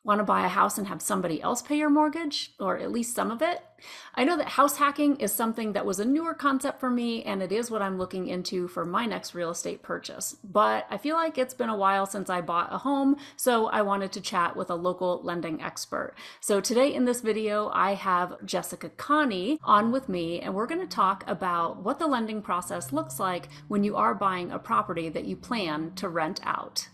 Want to buy a house and have somebody else pay your mortgage, or at least some of it? I know that house hacking is something that was a newer concept for me, and it is what I'm looking into for my next real estate purchase. But I feel like it's been a while since I bought a home, so I wanted to chat with a local lending expert. So today in this video, I have Jessica Connie on with me, and we're going to talk about what the lending process looks like when you are buying a property that you plan to rent out.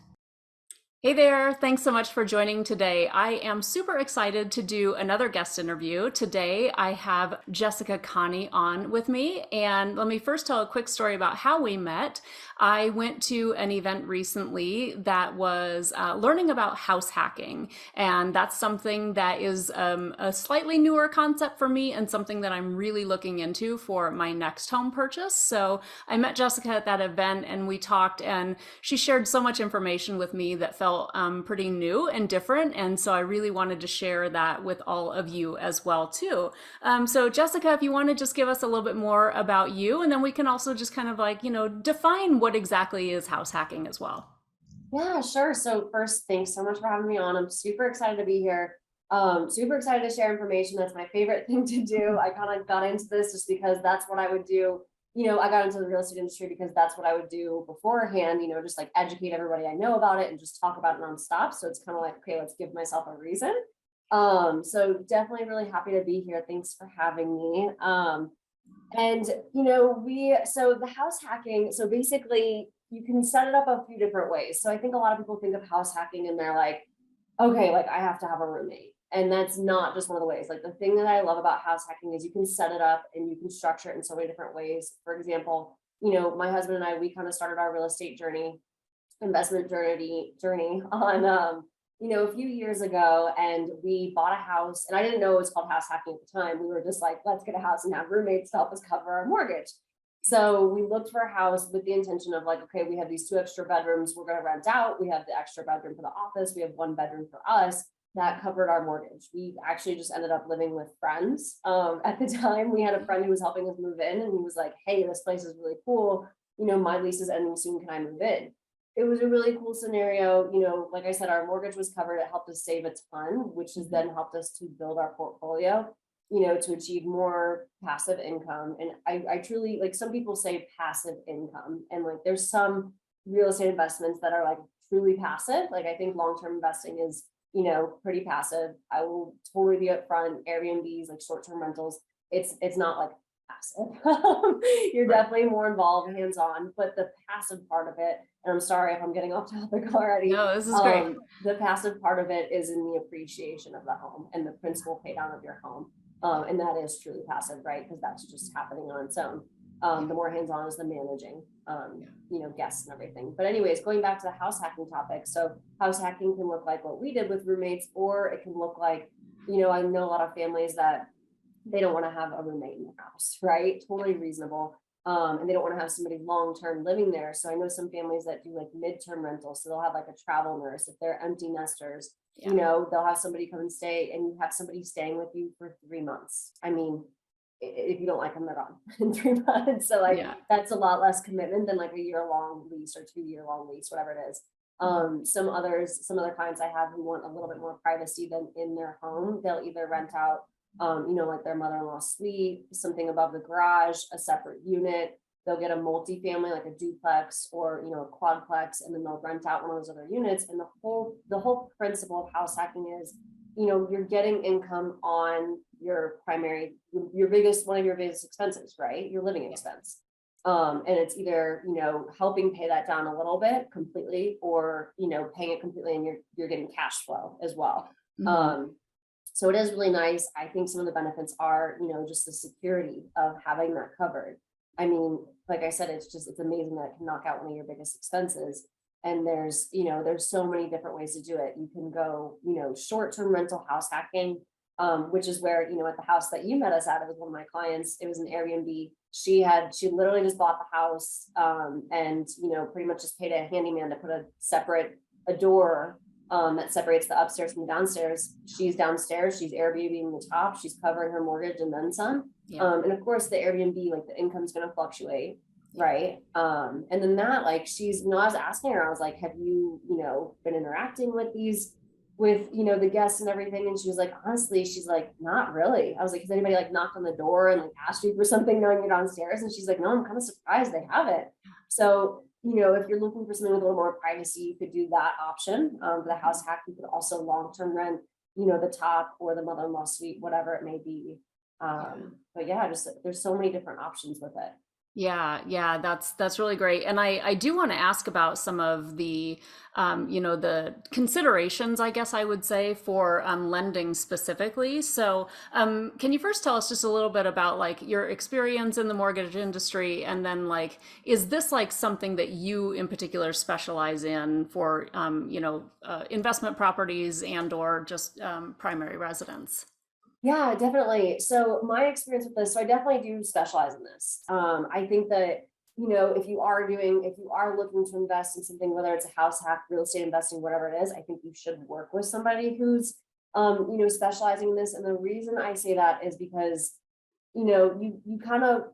Hey there, thanks so much for joining today. I am super excited to do another guest interview. Today I have Jessica Connie on with me, and let me first tell a quick story about how we met. I went to an event recently that was learning about house hacking, and that's something that is a slightly newer concept for me and something that I'm really looking into for my next home purchase. So I met Jessica at that event and we talked, and she shared so much information with me that felt pretty new and different. And so I really wanted to share that with all of you as well too. So Jessica, if you want to just give us a little bit more about you, and then we can also just kind of like, define what exactly is house hacking as well. Yeah, sure. So first, thanks so much for having me on. I'm super excited to be here. Super excited to share information. That's my favorite thing to do. I kind of got into this just because that's what I would do. I got into the real estate industry because that's what I would do beforehand, just like educate everybody I know about it and just talk about it nonstop. So it's kind of like, okay, let's give myself a reason. So definitely really happy to be here. Thanks for having me. So the house hacking, so basically you can set it up a few different ways. So I think a lot of people think of house hacking and they're like, okay, like I have to have a roommate. And that's not just one of the ways. Like the thing that I love about house hacking is you can set it up and you can structure it in so many different ways. For example, my husband and I, we kind of started our real estate investment journey on a few years ago, and we bought a house, and I didn't know it was called house hacking at the time. We were just like, let's get a house and have roommates to help us cover our mortgage. So we looked for a house with the intention of like, okay, we have these 2 extra bedrooms we're going to rent out. We have the extra bedroom for the office. We have 1 bedroom for us. That covered our mortgage. We actually just ended up living with friends. At the time, we had a friend who was helping us move in, and he was like, hey, this place is really cool. My lease is ending soon. Can I move in? It was a really cool scenario. Like I said, our mortgage was covered. It helped us save a ton, which has then helped us to build our portfolio, to achieve more passive income. And I truly, like, some people say passive income, and like there's some real estate investments that are like truly passive. Like I think long-term investing is, pretty passive. I will totally be upfront. Airbnbs, like short-term rentals, it's not like passive. You're Right. definitely more involved, hands-on, but the passive part of it, and I'm sorry if I'm getting off topic already. No, this is great. The passive part of it is in the appreciation of the home and the principal pay down of your home. And that is truly passive, right? Because that's just happening on its own. The more hands-on is the managing, guests and everything. But anyways, going back to the house hacking topic. So house hacking can look like what we did with roommates, or it can look like, I know a lot of families that they don't want to have a roommate in the house, right? Totally reasonable. And they don't want to have somebody long-term living there. So I know some families that do like midterm rentals. So they'll have like a travel nurse. If they're empty nesters, Yeah. they'll have somebody come and stay, and you have somebody staying with you for 3 months. I mean, if you don't like them, they're gone in 3 months. So like Yeah. that's a lot less commitment than like a year-long lease or 2-year-long lease, whatever it is. Some other clients I have who want a little bit more privacy than in their home, they'll either rent out like their mother-in-law suite, something above the garage, a separate unit. They'll get a multi-family, like a duplex or, a quadplex, and then they'll rent out one of those other units. And the whole principle of house hacking is, you're getting income on your primary, one of your biggest expenses, right? Your living expense. And it's either, helping pay that down a little bit completely, or, paying it completely, and you're getting cash flow as well. Mhm. So it is really nice. I think some of the benefits are, just the security of having that covered. I mean, like I said, it's amazing that it can knock out one of your biggest expenses. And there's so many different ways to do it. You can go, short-term rental house hacking, which is where, at the house that you met us at, it was one of my clients. It was an Airbnb. She literally just bought the house, and, pretty much just paid a handyman to put a door that separates the upstairs from the downstairs. She's downstairs, she's Airbnb the top, she's covering her mortgage and then some. Yeah. And of course the Airbnb, like the income's going to fluctuate, right? And then that, like, I was asking her, I was like, have you, been interacting with these with, the guests and everything. And she was like, honestly, she's like, not really. I was like, has anybody like knocked on the door and like asked you for something knowing you're downstairs? And she's like, no, I'm kind of surprised they haven't. So, if you're looking for something with a little more privacy, you could do that option. For the house hack, you could also long-term rent, the top or the mother-in-law suite, whatever it may be. Yeah. But yeah, just there's so many different options with it. Yeah, that's really great. And I do want to ask about some of the the considerations, I guess I would say, for lending specifically. So can you first tell us just a little bit about like your experience in the mortgage industry, and then like, is this like something that you in particular specialize in for investment properties and or just primary residence? Yeah, definitely. So my experience with this, so I definitely do specialize in this. I think that, if you are looking to invest in something, whether it's a house hack, real estate investing, whatever it is, I think you should work with somebody who's, specializing in this. And the reason I say that is because, you kind of,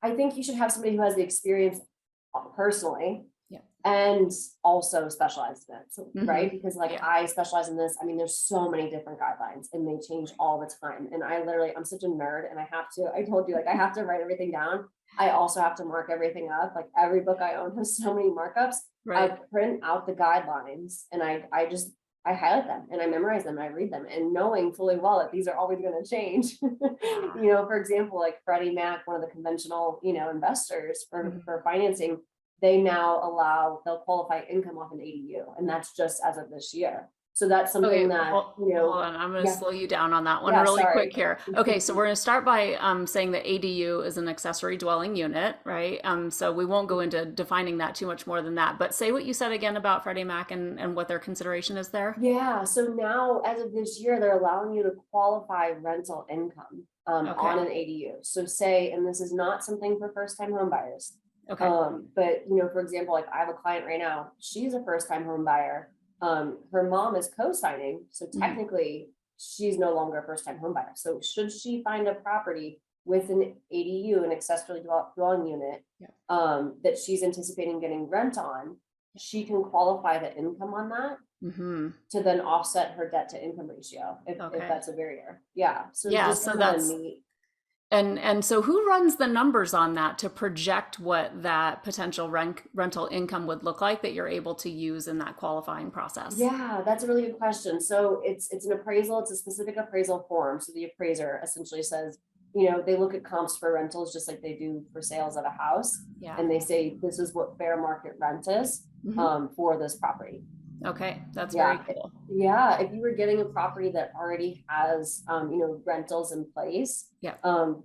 I think you should have somebody who has the experience personally Yeah. and also specialized in it. So, Hmm. right? Because like Yeah. I specialize in this. I mean, there's so many different guidelines and they change all the time. And I'm such a nerd and I told you, like, I have to write everything down. I also have to mark everything up. Like every book I own has so many markups. I Right. print out the guidelines and I highlight them and I memorize them and I read them and knowing fully well that these are always going to change. Yeah. For example, like Freddie Mac, one of the conventional, investors for, Mhm. for financing, they'll qualify income off an ADU, and that's just as of this year. So that's Okay, something that, hold on. I'm going to yeah, slow you down on that one yeah, really quick sorry. here. Okay, so we're going to start by saying that ADU is an accessory dwelling unit, right? So we won't go into defining that too much more than that. But say what you said again about Freddie Mac and what their consideration is there. Yeah, so now as of this year, they're allowing you to qualify rental income on Okay. an ADU. So say, and this is not something for first-time home buyers. Okay. But for example, like I have a client right now, she's a first-time home buyer. Her mom is co-signing, so Mhm. technically she's no longer a first-time home buyer. So should she find a property with an ADU, an accessory dwelling unit, Yeah. that she's anticipating getting rent on, she can qualify the income on that Hmm. to then offset her debt to income ratio if Okay. that's a barrier. Yeah. So it's Yeah, just so kind of a that's neat. and so who runs the numbers on that to project what that potential rental income would look like that you're able to use in that qualifying process? Yeah, that's a really good question. So it's an appraisal, it's a specific appraisal form. So the appraiser essentially says, they look at comps for rentals just like they do for sales of a house. Yeah. And they say this is what fair market rent is Hmm. for this property. Okay, that's very Yeah. cool. Yeah. If you were getting a property that already has, rentals in place, Yeah.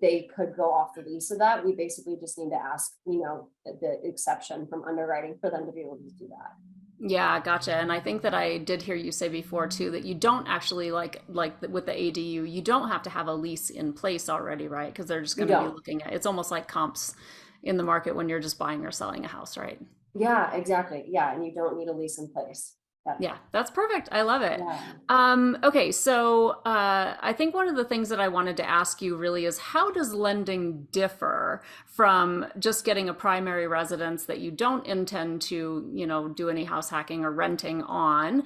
they could go off the lease of that. We basically just need to ask, the exception from underwriting for them to be able to do that. Yeah, gotcha. And I think that I did hear you say before too that you don't actually with the ADU, you don't have to have a lease in place already, right? Because they're just You going to be don't. looking at it's almost like comps in the market when you're just buying or selling a house, right? Yeah, exactly. Yeah. And you don't need a lease in place. Yep. Yeah, that's perfect. I love it. Yeah. Okay, so I think one of the things that I wanted to ask you really is how does lending differ from just getting a primary residence that you don't intend to, do any house hacking or renting on,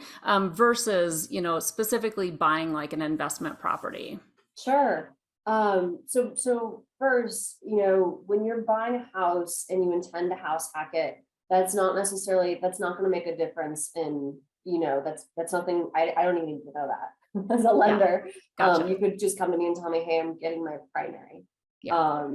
versus, specifically buying like an investment property? Sure. So first, when you're buying a house and you intend to house hack it, that's not going to make a difference in, that's something I don't even need to know that as a Yeah, lender. gotcha. You could just come to me and tell me, hey, I'm getting my primary. Yeah.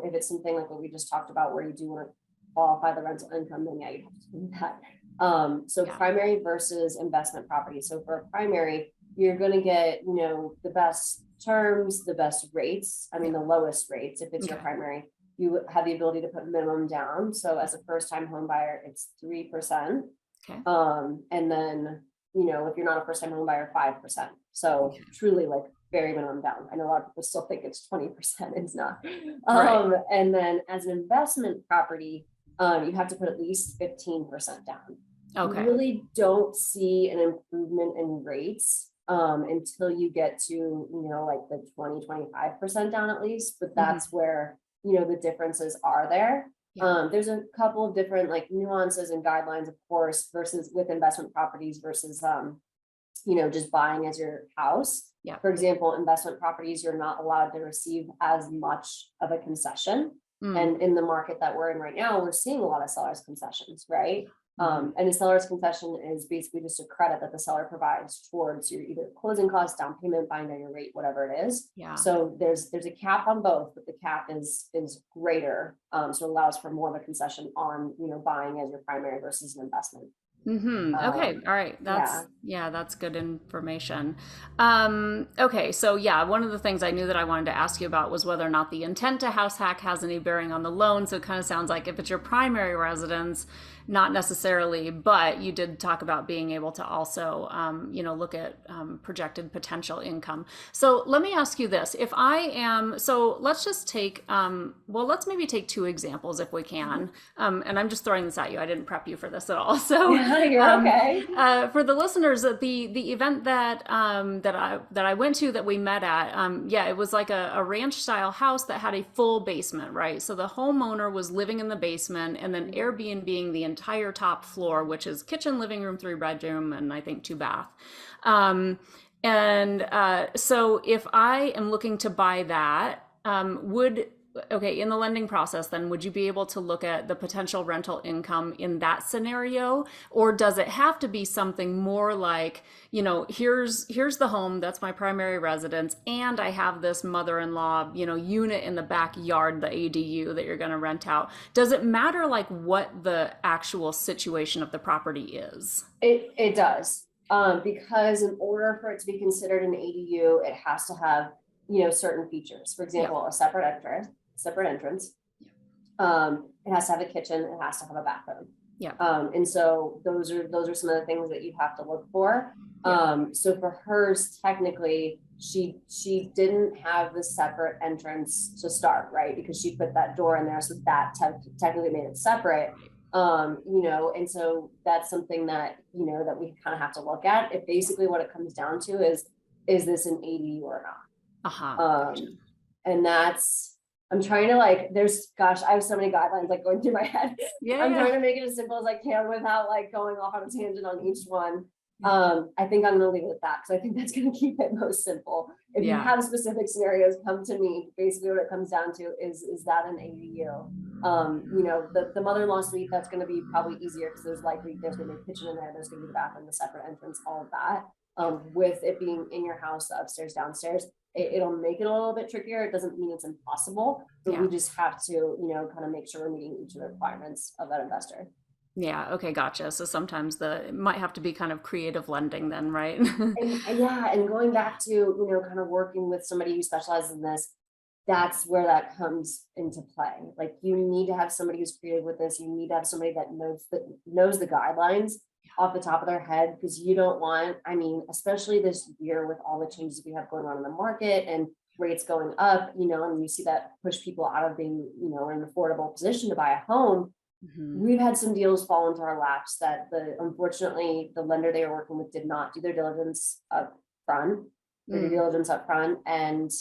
If it's something like what we just talked about where you do want to qualify the rental income, then yeah, you have to do that. So Yeah. primary versus investment property. So for a primary, you're going to get, the best terms, the best rates. I mean, Yeah. the lowest rates if it's your Okay. primary. You have the ability to put minimum down. So as a first time home buyer, it's 3%. Okay. And then, if you're not a first time home buyer, 5%. So Okay. truly like very minimum down. I know a lot of people still think it's 20%. It's not. Right. And then as an investment property, you have to put at least 15% down. You Okay. really don't see an improvement in rates until you get to, like the 20, 25% down at least, but Hmm. that's where, the differences are there. Yeah. There's a couple of different like nuances and guidelines, of course, versus with investment properties versus just buying as your house. Yeah. For example, investment properties, you're not allowed to receive as much of a concession. Mm. And in the market that we're in right now, we're seeing a lot of sellers concessions, right? Mhm. And the seller's concession is basically just a credit that the seller provides towards your either closing costs, down payment, buying down your rate, whatever it is. Yeah. So there's a cap on both, but the cap is greater. So it allows for more of a concession on, buying as your primary versus an investment. Okay. All right. Yeah. That's good information. Okay. So yeah, one of the things I knew that I wanted to ask you about was whether or not the intent to house hack has any bearing on the loan. So it kind of sounds like if it's your primary residence, not necessarily, but you did talk about being able to also, look at projected potential income. So let me ask you this. If I am, so let's just take, let's maybe take two examples if we can. And I'm just throwing this at you. I didn't prep you for this at all. So Yeah, you're okay. for the listeners, the event that I went to that we met at, it was like a ranch style house that had a full basement, right? So the homeowner was living in the basement and then Airbnb-ing the entire top floor, which is kitchen, living room, 3 bedroom, and I think 2 bath. So if I am looking to buy that, in the lending process, then would you be able to look at the potential rental income in that scenario? Or does it have to be something more like, here's the home, that's my primary residence, and I have this mother-in-law, unit in the backyard, the ADU that you're going to rent out. Does it matter like what the actual situation of the property is? It does. Because in order for it to be considered an ADU, it has to have, certain features. For example, a separate entrance. It has to have a kitchen, it has to have a bathroom. Yeah. And so those are some of the things that you have to look for. So for hers, technically, she didn't have the separate entrance to start, right? Because she put that door in there, so that technically made it separate. And so that's something that, that we kind of have to look at. If basically what it comes down to is this an ADU or not? Gotcha. And that's, I'm trying to I have so many guidelines like going through my head. I'm trying to make it as simple as I can without like going off on a tangent on each one. I think I'm going to leave it at that because I think that's going to keep it most simple. If you have specific scenarios, come to me. Basically what it comes down to is that an ADU? The mother-in-law suite, that's going to be probably easier because there's going to be a kitchen in there, there's going to be the bathroom, the separate entrance, all of that. With it being in your house, the upstairs, downstairs, it'll make it a little bit trickier. It doesn't mean it's impossible, but we just have to, kind of make sure we're meeting each of the requirements of that investor. Yeah. Okay. Gotcha. So sometimes it might have to be kind of creative lending then, right? And going back to, kind of working with somebody who specializes in this, that's where that comes into play. Like you need to have somebody who's creative with this. You need to have somebody that knows the guidelines off the top of their head, because you don't want, especially this year with all the changes we have going on in the market and rates going up, and you see that push people out of being, in an affordable position to buy a home. We've had some deals fall into our laps that unfortunately the lender they were working with did not do their diligence up front, and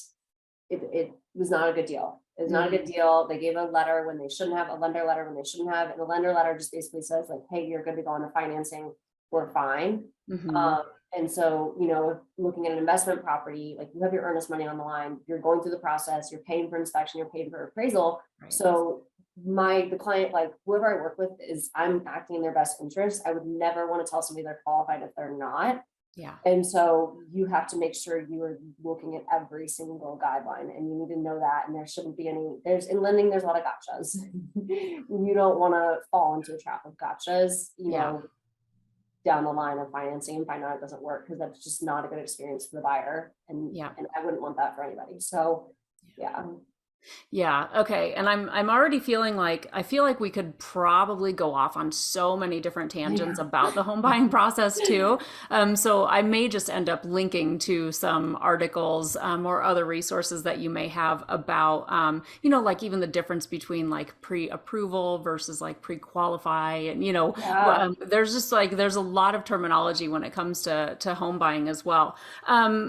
it was not a good deal. It was not a good deal. They gave a letter when they shouldn't have, a lender letter when they shouldn't have, and the lender letter just basically says like, hey, you're good to go on the financing, we're fine. And so, looking at an investment property, like you have your earnest money on the line, you're going through the process, you're paying for inspection, you're paying for appraisal. Right. So the client, like whoever I work with, I'm acting in their best interest. I would never want to tell somebody they're qualified if they're not. Yeah. And so you have to make sure you are looking at every single guideline, and you need to know that. And there shouldn't be in lending, there's a lot of gotchas. You don't want to fall into a trap of gotchas, down the line of financing and find out it doesn't work, because that's just not a good experience for the buyer. And I wouldn't want that for anybody. So yeah. Yeah. Okay. And I'm already feeling like, I feel like we could probably go off on so many different tangents about the home buying process too. So I may just end up linking to some articles or other resources that you may have about, like even the difference between like pre-approval versus like pre-qualify. And, there's just like, there's a lot of terminology when it comes to home buying as well.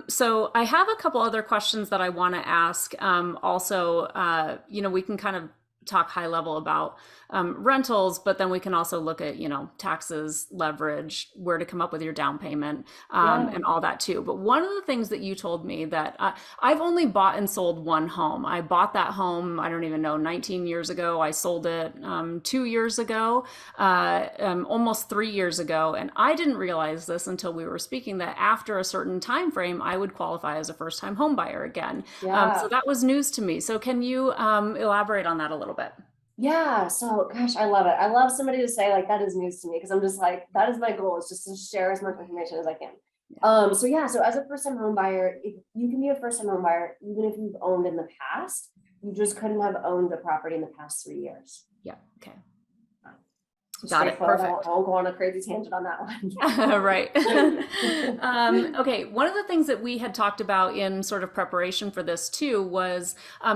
So I have a couple other questions that I want to ask also. We can kind of talk high level about rentals, but then we can also look at, taxes, leverage, where to come up with your down payment, Yeah. and all that too. But one of the things that you told me that I've only bought and sold one home. I bought that home, I don't even know, 19 years ago. I sold it 2 years ago, almost 3 years ago. And I didn't realize this until we were speaking, that after a certain time frame, I would qualify as a first time home buyer again. So Yeah. that was news to me. So can you elaborate on that a little bit? Yeah. So gosh, I love it. I love somebody to say like that is news to me because I'm just like, that is my goal, is just to share as much information as I can. So yeah, so as a first time home buyer, if you can be a first time home buyer, even if you've owned in the past, you just couldn't have owned a property in the past 3 years. Yeah. Okay. So Got it. straightforward. Perfect. I won't go on a crazy tangent on that one. Right. Okay. One of the things that we had talked about in sort of preparation for this too was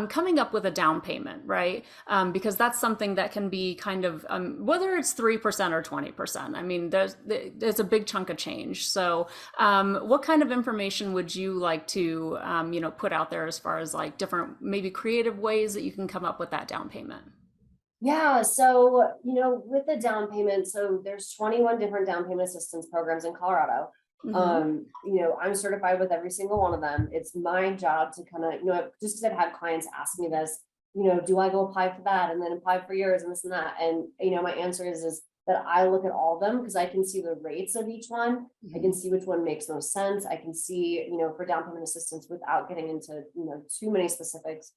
coming up with a down payment, right? Because that's something that can be kind of, whether it's 3% or 20%. I mean, there's a big chunk of change. So what kind of information would you like to, put out there as far as like different, maybe creative ways that you can come up with that down payment? Yeah, so with the down payment, so there's 21 different down payment assistance programs in Colorado. Mm-hmm. I'm certified with every single one of them. It's my job to kind of, just because I've had clients ask me this, do I go apply for that and then apply for yours and this and that? And my answer is that I look at all of them because I can see the rates of each one. I can see which one makes most sense. I can see, for down payment assistance without getting into, too many specifics.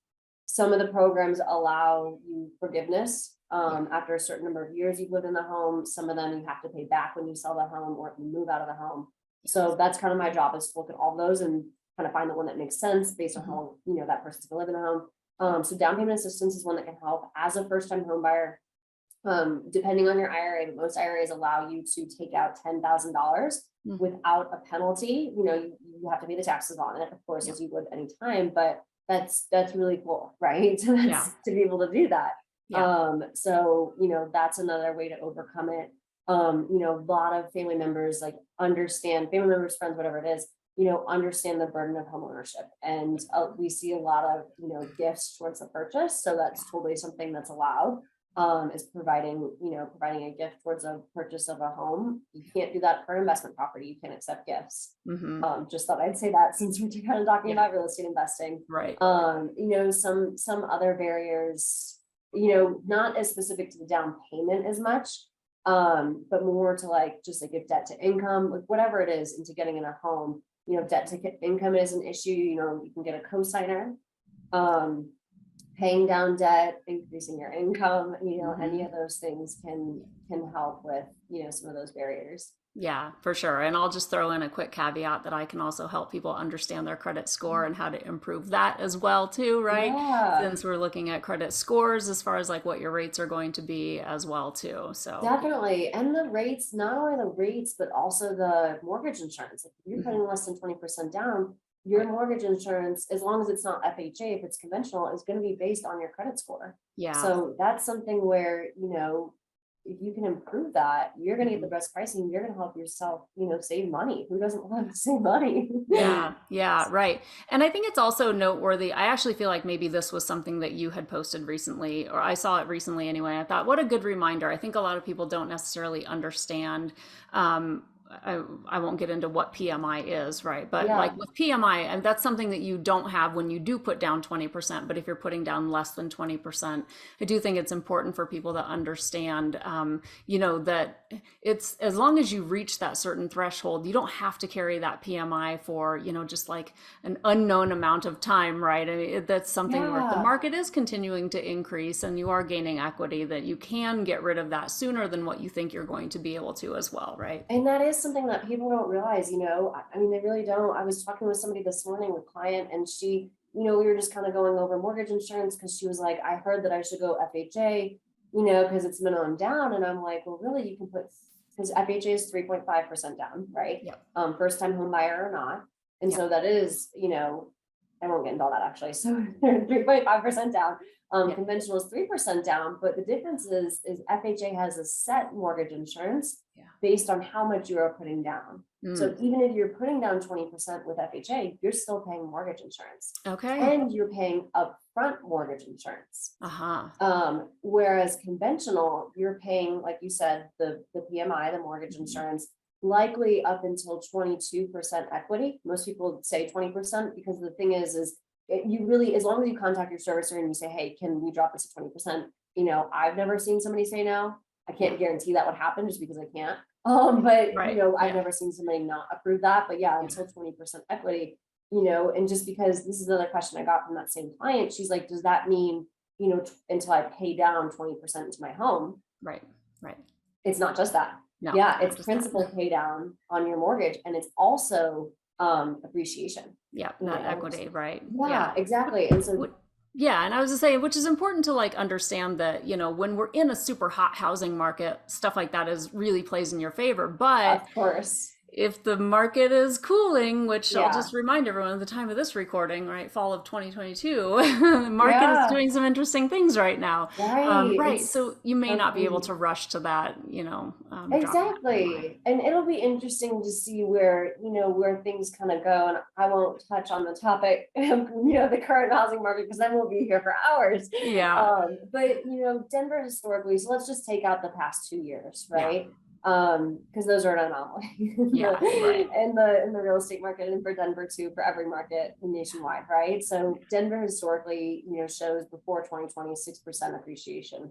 Some of the programs allow you forgiveness after a certain number of years you've lived in the home. Some of them you have to pay back when you sell the home or if you move out of the home. So that's kind of my job, is to look at all those and kind of find the one that makes sense based on how that person's gonna live in the home. So down payment assistance is one that can help as a first-time home buyer. Depending on your IRA, but most IRAs allow you to take out $10,000 without a penalty. You have to pay the taxes on it, of course, as you would any time, but that's really cool, right? To be able to do that. So that's another way to overcome it. A lot of family members family members, friends, whatever it is, understand the burden of home ownership. And we see a lot of, gifts towards the purchase. So that's totally something that's allowed, is providing a gift towards a purchase of a home. You can't do that for investment property. You can't accept gifts. Just thought I'd say that since we're kind of talking about real estate investing. Right. Some other barriers, not as specific to the down payment as much, but more to a debt to income, whatever it is, into getting in a home. Debt to income is an issue. You can get a cosigner. Paying down debt, increasing your income, any of those things can help with, some of those barriers. Yeah, for sure. And I'll just throw in a quick caveat that I can also help people understand their credit score and how to improve that as well too, right? Yeah. Since we're looking at credit scores as far as what your rates are going to be as well too. So definitely. And the rates, not only the rates, but also the mortgage insurance. If you're putting less than 20% down, your mortgage insurance, as long as it's not FHA, if it's conventional, is going to be based on your credit score. Yeah. So that's something where, if you can improve that, you're going to get the best pricing. You're going to help yourself, save money. Who doesn't want to save money? Yeah, right. And I think it's also noteworthy. I actually feel like maybe this was something that you had posted recently, or I saw it recently anyway. I thought, what a good reminder. I think a lot of people don't necessarily understand, I won't get into what PMI is, right? But with PMI, and that's something that you don't have when you do put down 20%. But if you're putting down less than 20%, I do think it's important for people to understand, that it's, as long as you reach that certain threshold, you don't have to carry that PMI for, just an unknown amount of time, right? I mean, that's something where if the market is continuing to increase and you are gaining equity, that you can get rid of that sooner than what you think you're going to be able to as well, right? And that is something that people don't realize, I mean, they really don't. I was talking with somebody this morning, a client, and she, we were just kind of going over mortgage insurance because she was like, I heard that I should go FHA, because it's minimum down. And I'm like, well, really, you can put, because FHA is 3.5% down, right? Yep. First time home buyer or not. And so that is, I won't get into all that actually. So they're 3.5% down. Yeah. Conventional is 3% down, but the difference is FHA has a set mortgage insurance Yeah. based on how much you are putting down. So even if you're putting down 20% with FHA, you're still paying mortgage insurance. Okay. And you're paying upfront mortgage insurance. Uh-huh. Whereas conventional, you're paying, like you said, the PMI, the mortgage insurance, likely up until 22% equity. Most people say 20% because the thing is you really, as long as you contact your servicer and you say, hey, can we drop this to 20%? You know, I've never seen somebody say no. I can't guarantee that would happen just because I can't. But Right. you know, I've Yeah. never seen somebody not approve that. But yeah, until 20% equity, you know, and just because this is another question I got from that same client, she's like, does that mean, you know, until I pay down 20% into my home? Right. Right. It's not just that. No, Yeah, not it's just that. principal pay down on your mortgage, and it's also appreciation. Yeah, you that know? equity, right? Yeah, exactly. And so Yeah, and I was just saying, which is important to like understand that, you know, when we're in a super hot housing market, stuff like that is really plays in your favor. But of course, if the market is cooling, which I'll yeah, just remind everyone at the time of this recording, right, fall of 2022, the market is yeah, doing some interesting things right now. right. Right, It's so you may so not be able crazy. to rush to that, you know, dropping that PMI. Exactly. And it'll be interesting to see where, you know, where things kind of go. And I won't touch on the topic, you know, the current housing market, because then we'll be here for hours. Yeah, But you know, Denver historically, so let's just take out the past 2 years, yeah, right? Because those are an anomaly yeah, right. in the real estate market, and for Denver too, for every market nationwide, right? So Denver historically, you know, shows before 2020 6% appreciation,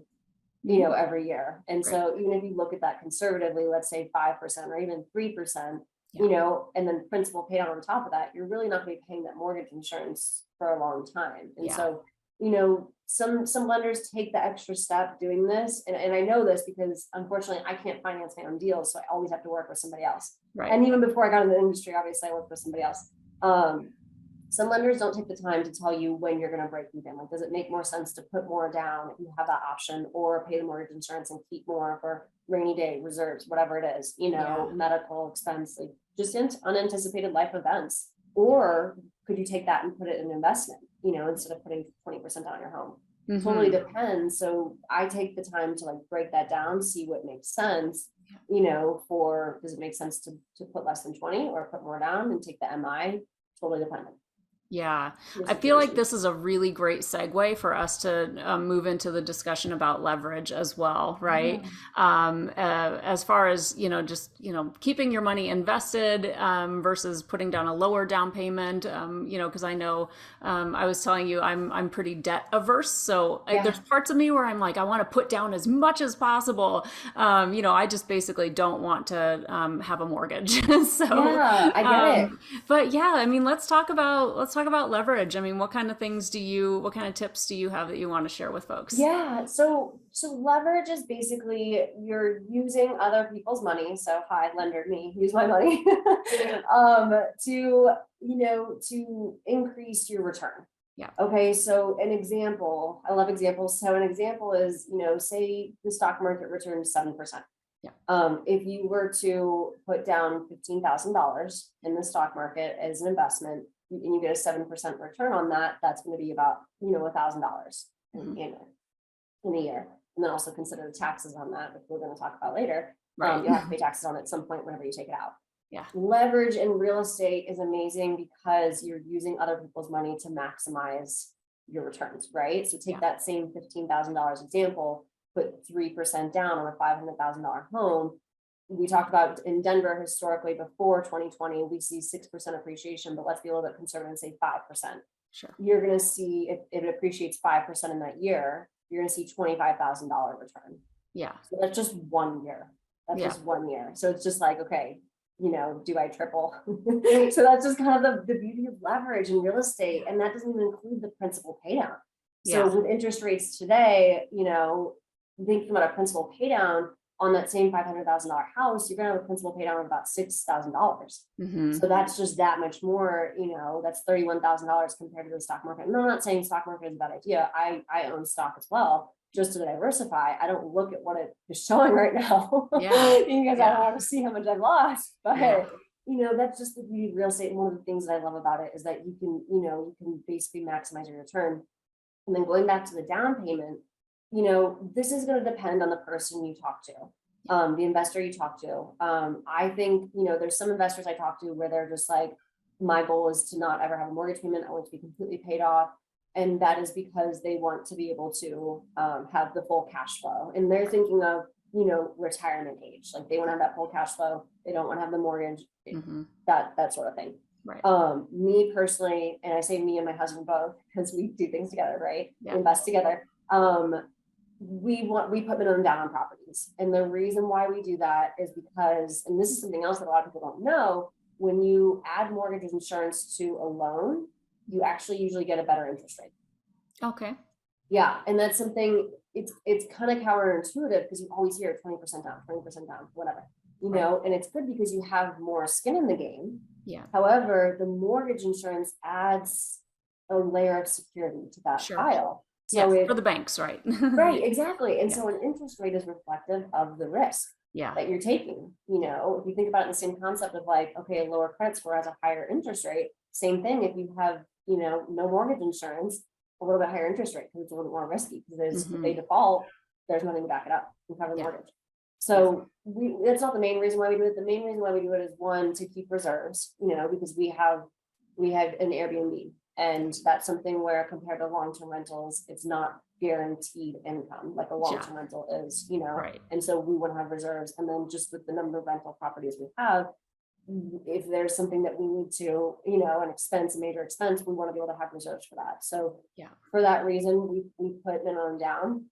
you know, every year. And Great. so even if you look at that conservatively, let's say 5% or even 3%, Yeah. you know, and then principal paid out on top of that, you're really not going to be paying that mortgage insurance for a long time. And Yeah. so, you know, some lenders take the extra step doing this. And I know this because unfortunately I can't finance my own deals. So I always have to work with somebody else. Right. And even before I got in the industry, obviously I worked with somebody else. Some lenders don't take the time to tell you when you're going to break even. Like, does it make more sense to put more down if you have that option, or pay the mortgage insurance and keep more for rainy day reserves, whatever it is, you know, medical expense, like just unanticipated life events? Or could you take that and put it in investment, you know, instead of putting 20% on your home? Totally depends. So I take the time to like break that down, see what makes sense, you know, for, does it make sense to put less than 20 or put more down and take the MI? Totally dependent. Yeah, I feel like this is a really great segue for us to move into the discussion about leverage as well, right? As far as, you know, just, you know, keeping your money invested versus putting down a lower down payment, you know, because I know I was telling you I'm pretty debt averse. So there's parts of me where I'm like, I want to put down as much as possible. You know, I just basically don't want to have a mortgage. So yeah, I get it. But yeah, I mean, let's talk about leverage. I mean, what kind of tips do you have that you want to share with folks? Yeah, so leverage is basically you're using other people's money. So hi, lender, me, use my money to, you know, to increase your return. Yeah. Okay, so an example, I love examples. So an example is, you know, say the stock market returns 7%. Yeah. If you were to put down $15,000 in the stock market as an investment, and you get a 7% return on that, that's going to be about, you know, $1,000 in a year. And then also consider the taxes on that, which we're going to talk about later. Right. You'll have to pay taxes on it at some point whenever you take it out. Yeah. Leverage in real estate is amazing because you're using other people's money to maximize your returns, right? So take that same $15,000 example, put 3% down on a $500,000 home. We talked about in Denver historically before 2020, we see 6% appreciation, but let's be a little bit conservative and say 5%. Sure. You're going to see if it appreciates 5% in that year, you're going to see $25,000 return. Yeah. So that's just 1 year. That's just 1 year. So it's just like, okay, you know, do I triple? So that's just kind of the beauty of leverage in real estate. And that doesn't even include the principal pay down. So with interest rates today, you know, thinking about a principal pay down on that same $500,000 house, you're going to have a principal pay down of about $6,000. So that's just that much more, you know, that's $31,000 compared to the stock market. And I'm not saying stock market is a bad idea. I own stock as well, just to diversify. I don't look at what it is showing right now. You guys all want to see how much I've lost, but that's just the beauty of real estate. And one of the things that I love about it is that you can basically maximize your return. And then going back to the down payment, this is going to depend on the person you talk to, the investor you talk to. I think, there's some investors I talk to where they're just like, my goal is to not ever have a mortgage payment. I want to be completely paid off. And that is because they want to be able to have the full cash flow. And they're thinking of, retirement age. Like they want to have that full cash flow. They don't want to have the mortgage, that sort of thing. Right. Me personally, and I say me and my husband both, because we do things together, right? Yeah. We invest together. We put minimum down on properties. And the reason why we do that is because, and this is something else that a lot of people don't know, when you add mortgage insurance to a loan, you actually usually get a better interest rate. Okay. Yeah. And that's something, it's kind of counterintuitive because you always hear 20% down, whatever, and it's good because you have more skin in the game. Yeah. However, the mortgage insurance adds a layer of security to that pile. So for the banks, right? Right, exactly. And so an interest rate is reflective of the risk that you're taking. If you think about it in the same concept of like, okay, a lower credit score has a higher interest rate. Same thing if you have, no mortgage insurance, a little bit higher interest rate because it's a little bit more risky because if they default, there's nothing to back it up and cover the mortgage. So that's not the main reason why we do it. The main reason why we do it is one, to keep reserves, because we have an Airbnb, and that's something where compared to long-term rentals, it's not guaranteed income like a long-term rental is, and so we want to have reserves. And then just with the number of rental properties we have, if there's something that we need to, a major expense, we want to be able to have reserves for that. So for that reason, we put minimum down.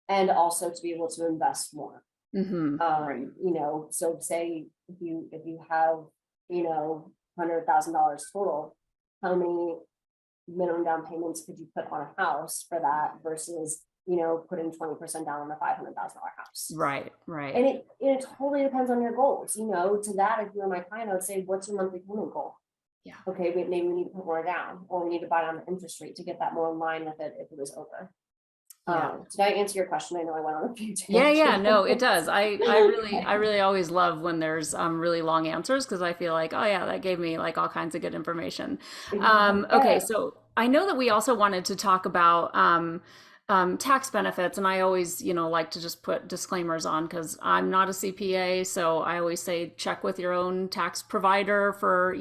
And also to be able to invest more. So say if you have, $100,000 total, how many minimum down payments could you put on a house for that versus, putting 20% down on a $500,000 house? Right. And it totally depends on your goals. To that, if you're my client, I would say, what's your monthly payment goal? Yeah. Okay, maybe we need to put more down, or we need to buy down the interest rate to get that more in line with it if it was over. Did I answer your question? I know I went on a few tangents. Yeah, no, it does. I really always love when there's really long answers, because I feel like, oh yeah, that gave me like all kinds of good information. Okay, so I know that we also wanted to talk about tax benefits, and I always, like to just put disclaimers on because I'm not a CPA, so I always say check with your own tax provider for,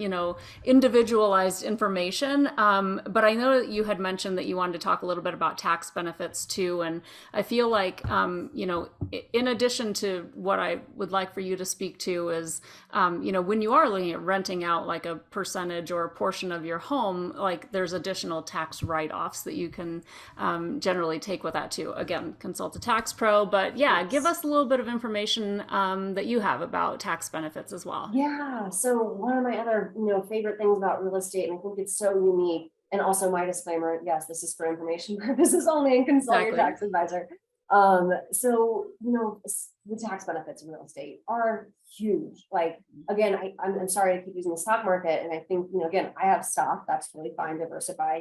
individualized information. But I know that you had mentioned that you wanted to talk a little bit about tax benefits too, and I feel like, in addition to what I would like for you to speak to is, when you are looking at renting out like a percentage or a portion of your home, like there's additional tax write-offs that you can generally take with that too. Again, consult a tax pro, but give us a little bit of information that you have about tax benefits as well. Yeah. So one of my other, favorite things about real estate, and I think it's so unique, and also my disclaimer, yes, this is for information purposes only, and consult your tax advisor. So, the tax benefits in real estate are huge. Like, again, I'm sorry I keep using the stock market. And I think, again, I have stock, that's totally fine, diversify,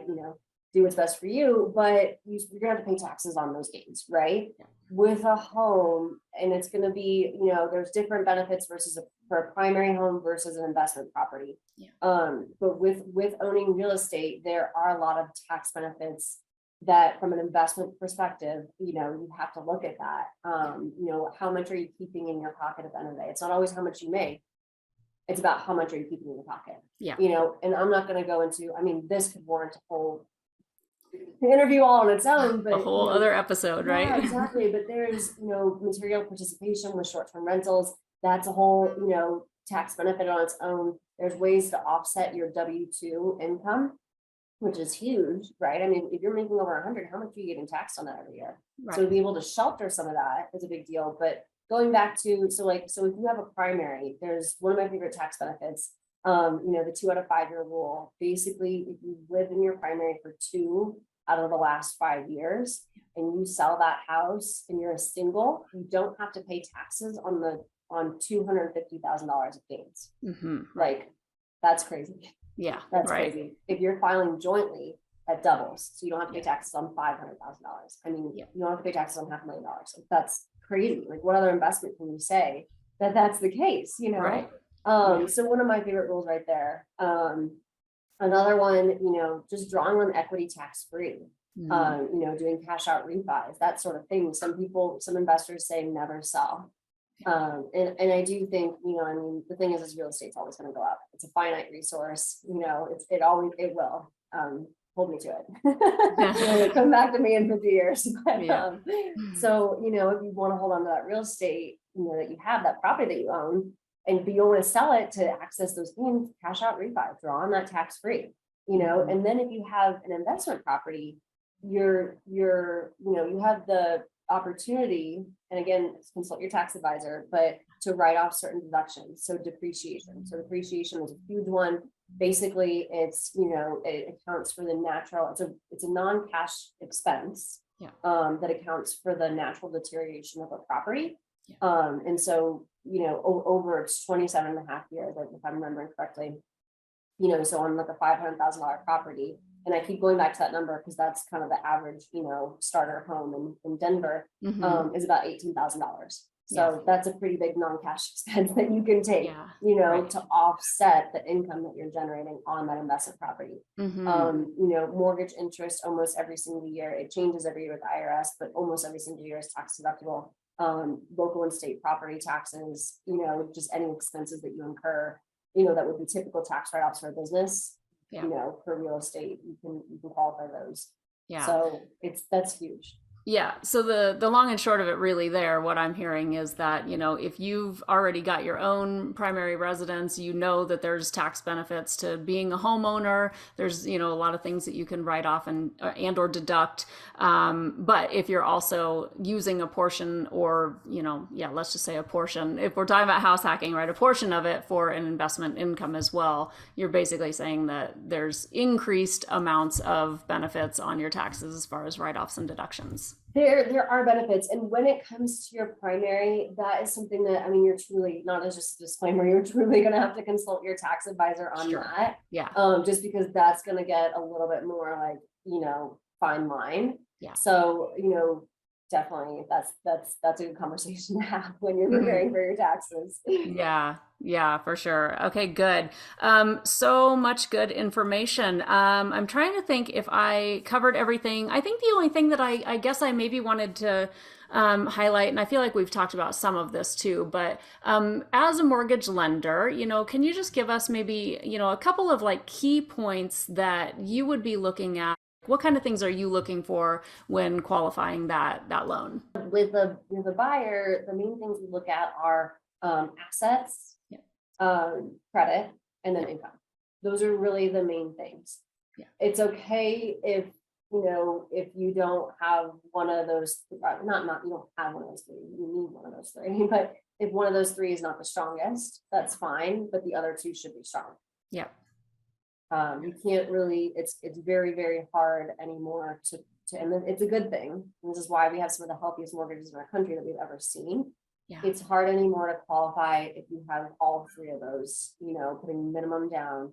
do what's best for you, but you're gonna have to pay taxes on those gains, right? With a home, and it's gonna be, there's different benefits for a primary home versus an investment property. But with owning real estate, there are a lot of tax benefits that from an investment perspective, you have to look at that. How much are you keeping in your pocket at the end of the day? It's not always how much you make. It's about how much are you keeping in your pocket. And I'm not going to go into, this could warrant a whole interview all on its own, but a whole other episode, right? Yeah, exactly. But there's, material participation with short-term rentals. That's a whole, tax benefit on its own. There's ways to offset your W-2 income, which is huge, right? If you're making over 100, how much are you getting taxed on that every year? So to be able to shelter some of that is a big deal. But going back to, so if you have a primary, there's one of my favorite tax benefits, the 2 out of 5 year rule. Basically, if you live in your primary for 2 out of the last 5 years and you sell that house and you're a single, you don't have to pay taxes on $250,000 of gains. Like, that's crazy. Yeah, that's crazy. If you're filing jointly, that doubles. So you don't have to pay taxes on $500,000. You don't have to pay taxes on $500,000. That's crazy. Like, what other investment can you say that's the case? Right. Yeah. So one of my favorite rules right there. Another one, just drawing on equity tax free. Mm. Doing cash out refis, that sort of thing. Some investors say never sell. And I do think, the thing is real estate's always going to go up. It's a finite resource, it will, hold me to it. Come back to me in 50 years. But, Yeah. so, if you want to hold on to that real estate, that you have, that property that you own, and you want to sell it to access those gains, cash out refi, draw on that tax free, Mhm. and then if you have an investment property, you have the opportunity, and again, consult your tax advisor, but to write off certain deductions. So depreciation. So depreciation is a huge one. Basically, it accounts for the natural, it's a non-cash expense. Yeah. That accounts for the natural deterioration of a property. Yeah. And so, over its 27 and a half years, if I'm remembering correctly, so on like a $500,000 property, and I keep going back to that number because that's kind of the average, starter home in Denver, Mhm. is about $18,000. Yeah. So that's a pretty big non-cash expense that you can take, Yeah. Right. to offset the income that you're generating on that investment property. Mhm. Mortgage interest almost every single year, it changes every year with the IRS, but almost every single year is tax deductible. Local and state property taxes, just any expenses that you incur, that would be typical tax write-offs for a business, Yeah. for real estate, you can qualify those. Yeah. So that's huge. Yeah. So the long and short of it really there, what I'm hearing is that, if you've already got your own primary residence, that there's tax benefits to being a homeowner. There's, a lot of things that you can write off and or deduct. But if you're also using a portion or, let's just say a portion, if we're talking about house hacking, right, a portion of it for an investment income as well, you're basically saying that there's increased amounts of benefits on your taxes as far as write-offs and deductions. There are benefits. And when it comes to your primary, that is something that, you're truly, not as just a disclaimer, you're truly going to have to consult your tax advisor on Sure. that. Yeah. Just because that's going to get a little bit more like, fine line. Yeah. So, definitely that's a good conversation to have when you're preparing for your taxes. Yeah, yeah, for sure. Okay, good. So much good information. I'm trying to think if I covered everything. I think the only thing that I guess I maybe wanted to highlight, and I feel like we've talked about some of this too, but as a mortgage lender, can you just give us maybe, a couple of like key points that you would be looking at? What kind of things are you looking for when qualifying that loan? With the buyer, the main things we look at are assets, Yeah. credit, and then Yeah. income. Those are really the main things. Yeah. It's okay if if you don't have one of those, not you don't have one of those three, you need one of those three, but if one of those three is not the strongest, that's fine, but the other two should be strong. Yeah. You can't really, it's very, very hard anymore and it's a good thing. This is why we have some of the healthiest mortgages in our country that we've ever seen. Yeah. It's hard anymore to qualify if you have all three of those, putting minimum down,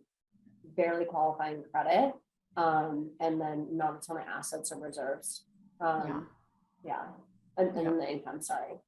barely qualifying credit, and then not a ton of assets or reserves. Yeah. And then the income, sorry.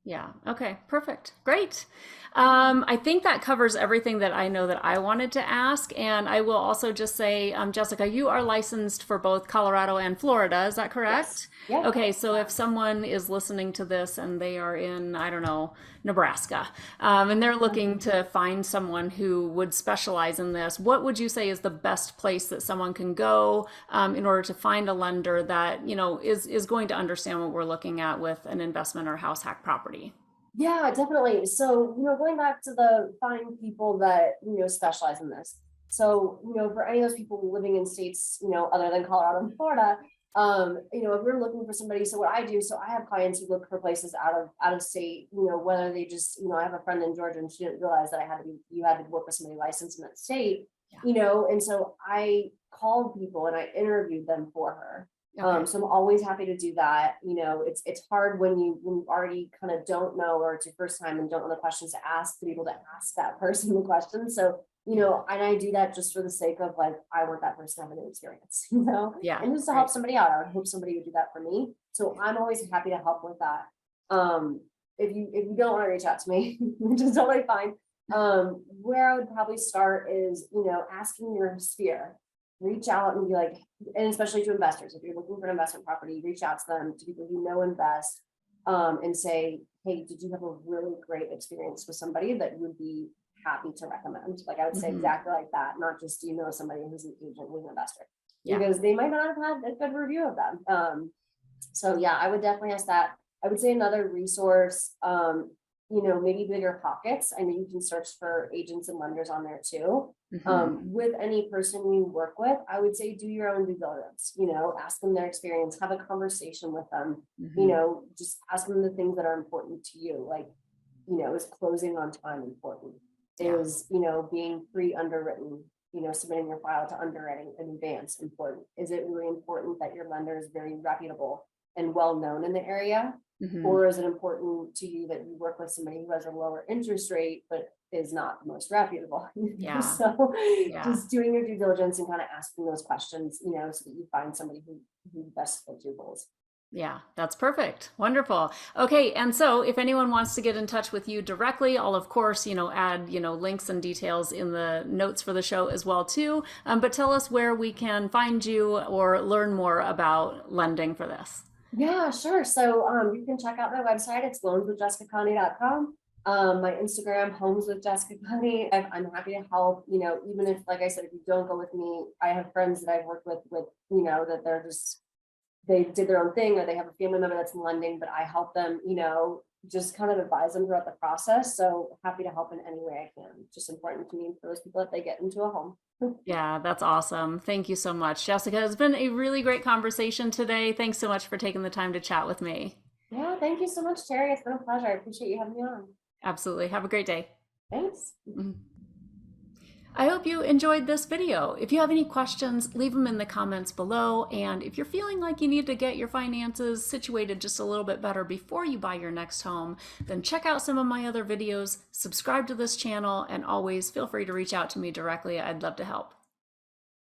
Yeah. Okay. Perfect. Great. I think that covers everything that I know that I wanted to ask. And I will also just say, Jessica, you are licensed for both Colorado and Florida. Is that correct? Yes. Yeah. Okay. So if someone is listening to this and they are in, I don't know, Nebraska, and they're looking to find someone who would specialize in this, what would you say is the best place that someone can go in order to find a lender that, is going to understand what we're looking at with an investment or house hack property? Yeah, definitely. So, going back to the find people that, specialize in this. So, for any of those people living in states, other than Colorado and Florida, if we're looking for somebody, so what I do, so I have clients who look for places out of state, whether they just, I have a friend in Georgia and she didn't realize that you had to work with somebody licensed in that state, and so I called people and I interviewed them for her. Okay. So I'm always happy to do that. It's hard when you already kind of don't know, or it's your first time and don't know the questions to ask, to be able to ask that person the questions. So, and I do that just for the sake of like, I want that person to have a new experience, Yeah. and just to help somebody out. I would hope somebody would do that for me. So I'm always happy to help with that. If you don't want to reach out to me, which is totally fine. Where I would probably start is, asking your sphere. Reach out and be like, and especially to investors, if you're looking for an investment property, reach out to them, to people who know invest, and say, hey, did you have a really great experience with somebody that you would be happy to recommend? Like I would say exactly like that, not just, somebody who's an agent, who's an investor, because they might not have had a good review of them. So yeah, I would definitely ask that. I would say another resource, maybe bigger pockets. I know you can search for agents and lenders on there too. With any person you work with, I would say do your own due diligence, ask them their experience, have a conversation with them, just ask them the things that are important to you. Like, is closing on time important? Is, being pre-underwritten, submitting your file to underwriting in advance important? Is it really important that your lender is very reputable and well-known in the area? Or is it important to you that you work with somebody who has a lower interest rate, but is not the most reputable? So just doing your due diligence and kind of asking those questions, so that you find somebody who best fits your goals. Yeah, that's perfect. Wonderful. Okay. And so if anyone wants to get in touch with you directly, I'll of course, add, links and details in the notes for the show as well too. But tell us where we can find you or learn more about lending for this. Yeah, sure. So you can check out my website. It's loanswithjessicaconnie.com. My Instagram, homes with Jessica Connie. I'm happy to help, even if, like I said, if you don't go with me, I have friends that I've worked with, that they did their own thing, or they have a family member that's in lending, but I help them, just kind of advise them throughout the process. So happy to help in any way I can. It's just important to me for those people that they get into a home. Yeah, that's awesome. Thank you so much, Jessica. It's been a really great conversation today. Thanks so much for taking the time to chat with me. Yeah, thank you so much, Teri. It's been a pleasure. I appreciate you having me on. Absolutely. Have a great day. Thanks. I hope you enjoyed this video. If you have any questions, leave them in the comments below. And if you're feeling like you need to get your finances situated just a little bit better before you buy your next home, then check out some of my other videos, subscribe to this channel, and always feel free to reach out to me directly. I'd love to help.